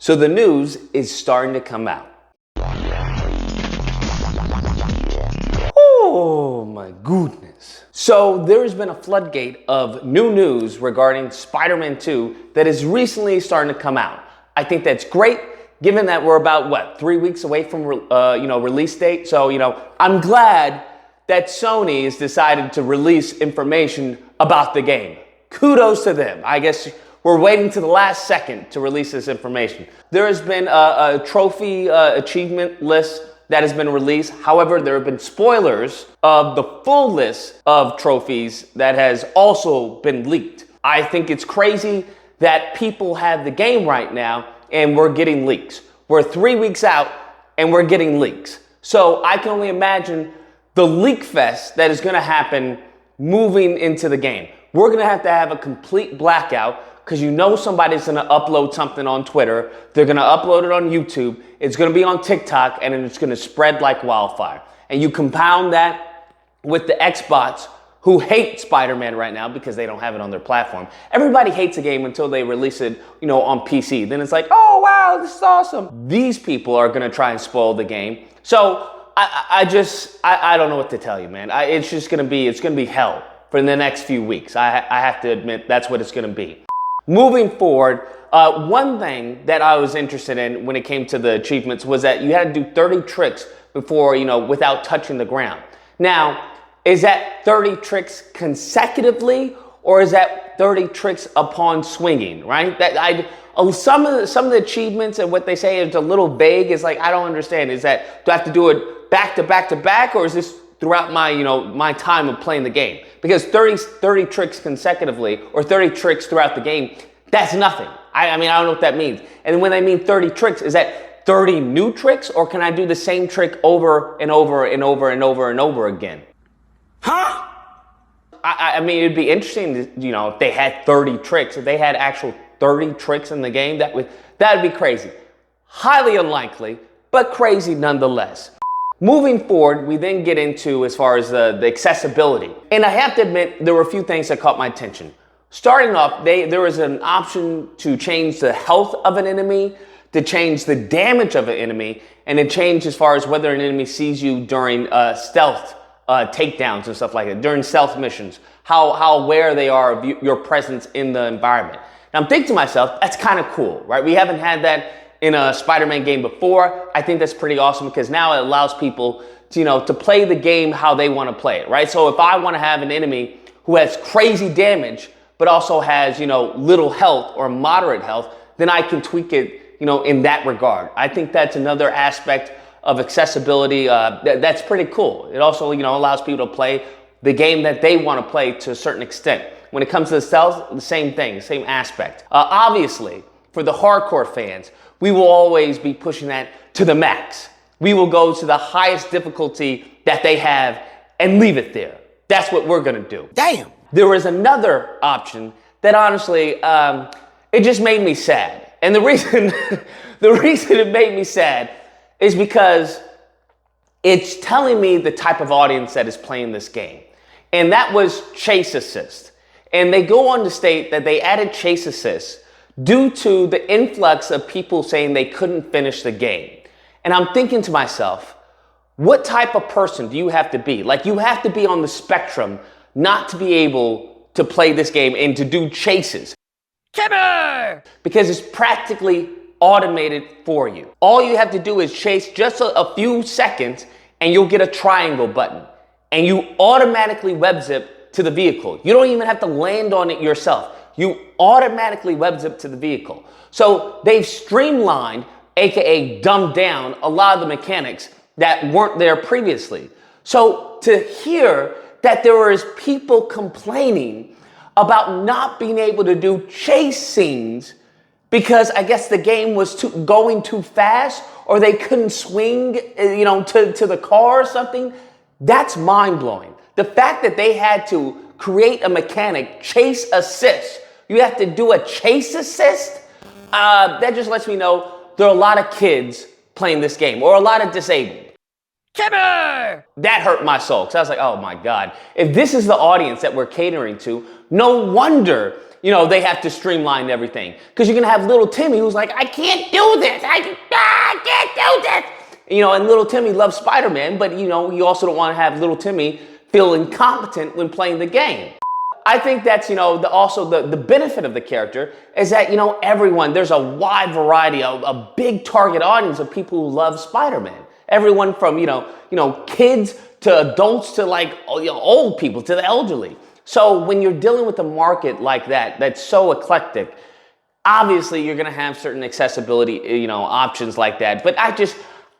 So the news is starting to come out. Oh my goodness. So there's been a floodgate of new news regarding Spider-Man 2 that is recently starting to come out. I think that's great, given that we're about, 3 weeks away from release date. So, I'm glad that Sony has decided to release information about the game. Kudos to them. I guess we're waiting to the last second to release this information. There has been a trophy achievement list that has been released. However, there have been spoilers of the full list of trophies that has also been leaked. I think it's crazy that people have the game right now and we're getting leaks. We're 3 weeks out and we're getting leaks. So I can only imagine the leak fest that is gonna happen moving into the game. We're gonna have a complete blackout because somebody's gonna upload something on Twitter, they're gonna upload it on YouTube, it's gonna be on TikTok, and then it's gonna spread like wildfire. And you compound that with the Xbots who hate Spider-Man right now because they don't have it on their platform. Everybody hates a game until they release it, on PC. Then it's like, oh wow, this is awesome. These people are gonna try and spoil the game. So I don't know what to tell you, man. It's gonna be hell for the next few weeks. I have to admit, that's what it's gonna be. Moving forward, one thing that I was interested in when it came to the achievements was that you had to do 30 tricks before, without touching the ground. Now, is that 30 tricks consecutively, or is that 30 tricks upon swinging, right? Some of the achievements and what they say is a little vague. It's like, I don't understand. Is that, do I have to do it back to back to back, or is this throughout my time of playing the game? Because 30 tricks consecutively or 30 tricks throughout the game, that's nothing. I don't know what that means. And when I mean 30 tricks, is that 30 new tricks, or can I do the same trick over and over and over and over and over again? Huh? It'd be interesting to, if they had 30 tricks, if they had actual 30 tricks in the game, that would be crazy. Highly unlikely, but crazy nonetheless. Moving forward, we then get into as far as the accessibility. And I have to admit, there were a few things that caught my attention. Starting off, there was an option to change the health of an enemy, to change the damage of an enemy, and to change as far as whether an enemy sees you during stealth takedowns and stuff like that, during stealth missions, how aware they are of your presence in the environment. Now I'm thinking to myself, that's kind of cool, right? We haven't had that in a Spider-Man game before. I think that's pretty awesome because now it allows people to play the game how they want to play it, right? So if I want to have an enemy who has crazy damage, but also has, little health or moderate health, then I can tweak it, in that regard. I think that's another aspect of accessibility that's pretty cool. It also, allows people to play the game that they want to play to a certain extent. When it comes to the stealth, the same thing, same aspect. Obviously, for the hardcore fans, we will always be pushing that to the max. We will go to the highest difficulty that they have and leave it there. That's what we're gonna do. Damn. There was another option that honestly, it just made me sad. And the reason it made me sad is because it's telling me the type of audience that is playing this game. And that was chase assist. And they go on to state that they added chase assist due to the influx of people saying they couldn't finish the game. And I'm thinking to myself, what type of person do you have to be? Like, you have to be on the spectrum not to be able to play this game and to do chases. Kimmer! Because it's practically automated for you. All you have to do is chase just a few seconds and you'll get a triangle button. And you automatically web zip to the vehicle. You don't even have to land on it yourself. You automatically web zip to the vehicle. So they've streamlined, AKA dumbed down, a lot of the mechanics that weren't there previously. So to hear that there is people complaining about not being able to do chase scenes because I guess the game was going too fast, or they couldn't swing, to the car or something, that's mind-blowing. The fact that they had to create a mechanic, chase assist, you have to do a chase assist, that just lets me know there are a lot of kids playing this game, or a lot of disabled. Kimmer! That hurt my soul, because I was like, oh my God. If this is the audience that we're catering to, no wonder they have to streamline everything. Because you're going to have little Timmy who's like, I can't do this. I can't do this. And little Timmy loves Spider-Man, but, you also don't want to have little Timmy feel incompetent when playing the game. I think that's, also the benefit of the character is that, there's a wide variety, a big target audience of people who love Spider-Man. Everyone from, kids to adults to old people, to the elderly. So when you're dealing with a market like that, that's so eclectic, obviously you're going to have certain accessibility, options like that. But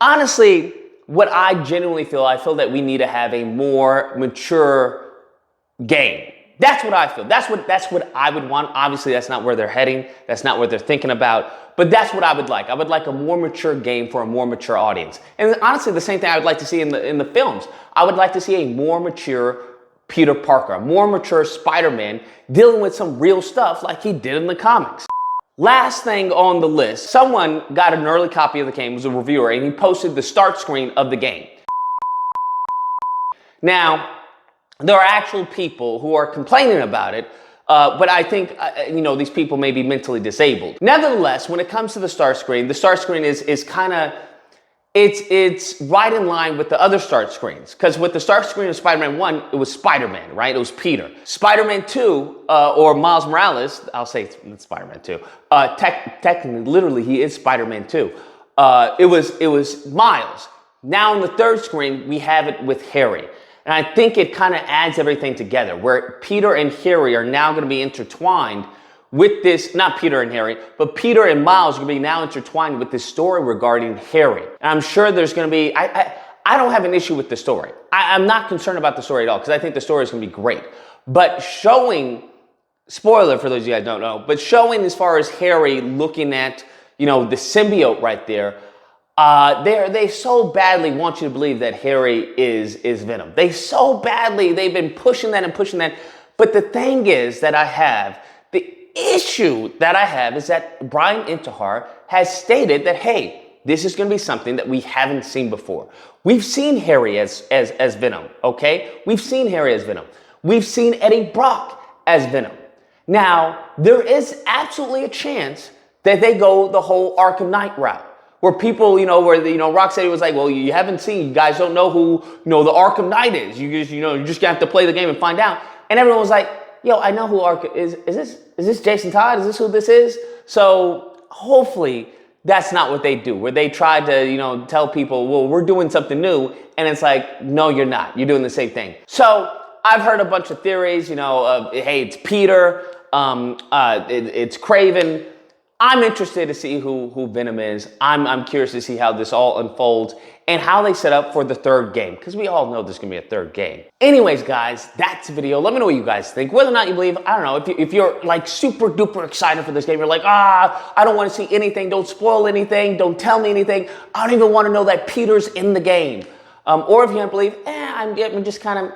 honestly, what I genuinely feel, I feel that we need to have a more mature game. That's what I feel. That's what I would want. Obviously, that's not where they're heading. That's not what they're thinking about. But that's what I would like. I would like a more mature game for a more mature audience. And honestly, the same thing I would like to see in the films. I would like to see a more mature Peter Parker, a more mature Spider-Man dealing with some real stuff like he did in the comics. Last thing on the list, someone got an early copy of the game, was a reviewer, and he posted the start screen of the game. Now, there are actual people who are complaining about it, but I think, these people may be mentally disabled. Nevertheless, when it comes to the start screen is kind of, it's right in line with the other start screens. Because with the start screen of Spider-Man 1, it was Spider-Man, right? It was Peter. Spider-Man 2, or Miles Morales, I'll say it's Spider-Man 2. Technically, literally, he is Spider-Man 2. It was Miles. Now on the third screen, we have it with Harry. And I think it kind of adds everything together, where Peter and Harry are now going to be intertwined with this, not Peter and Harry, but Peter and Miles are going to be now intertwined with this story regarding Harry. And I'm sure there's going to be, I don't have an issue with the story. I'm not concerned about the story at all, because I think the story is going to be great. But showing, spoiler for those of you guys don't know, but showing as far as Harry looking at, the symbiote right there, they so badly want you to believe that Harry is Venom. They've been pushing that. But the thing is that the issue that I have is that Brian Intihar has stated that, hey, this is going to be something that we haven't seen before. We've seen Harry as Venom, okay? We've seen Harry as Venom. We've seen Eddie Brock as Venom. Now, there is absolutely a chance that they go the whole Arkham Knight route. Where people, Rocksteady was like, well, you guys don't know who, the Arkham Knight is. You just have to play the game and find out. And everyone was like, yo, I know who Arkham is. Is this Jason Todd? Is this who this is? So hopefully that's not what they do, where they try to, tell people, well, we're doing something new. And it's like, no, you're not. You're doing the same thing. So I've heard a bunch of theories, hey, it's Peter, it's Kraven. I'm interested to see who Venom is. I'm curious to see how this all unfolds and how they set up for the third game, because we all know there's going to be a third game. Anyways, guys, that's the video. Let me know what you guys think. Whether or not you believe, I don't know, if you're like super duper excited for this game, you're like, I don't want to see anything. Don't spoil anything. Don't tell me anything. I don't even want to know that Peter's in the game. Or if you don't believe, I'm just kind of,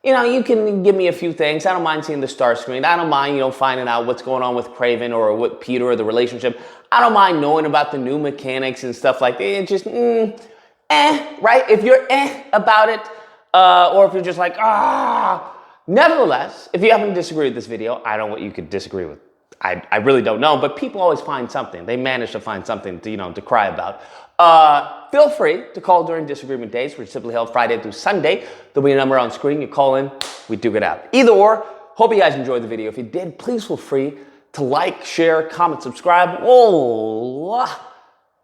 you can give me a few things. I don't mind seeing the start screen. I don't mind, finding out what's going on with Kraven or with Peter or the relationship. I don't mind knowing about the new mechanics and stuff like that. It's just, right? If you're about it, or if you're just like, Nevertheless, if you happen to disagree with this video, I don't know what you could disagree with. I really don't know, but people always find something. They manage to find something to, to cry about. Feel free to call during disagreement days, which are simply held Friday through Sunday. There'll be a number on screen. You call in, we duke it out. Either or, hope you guys enjoyed the video. If you did, please feel free to like, share, comment, subscribe. Oh,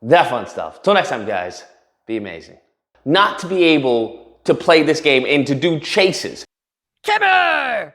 that fun stuff. Till next time, guys, be amazing. Not to be able to play this game and to do chases. Timber!